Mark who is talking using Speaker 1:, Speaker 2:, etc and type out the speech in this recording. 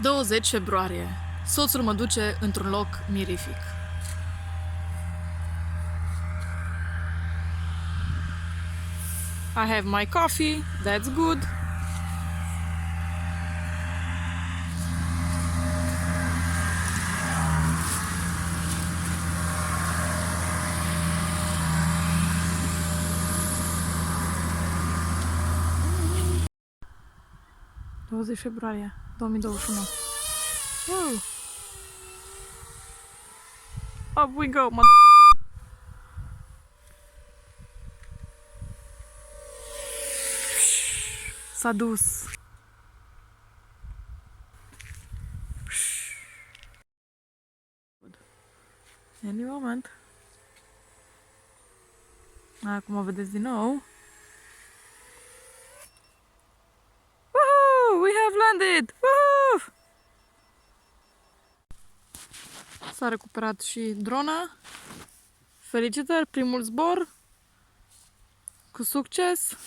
Speaker 1: 20 februarie. Soțul mă duce într-un loc mirific. I have my coffee, that's good. Februarie 2021. Woo. Up we go, motherfucker. S-a dus. Any moment. Acum o vedeți din nou. We have landed! Woohoo! S-a recuperat și drona. Felicitări, primul zbor cu succes.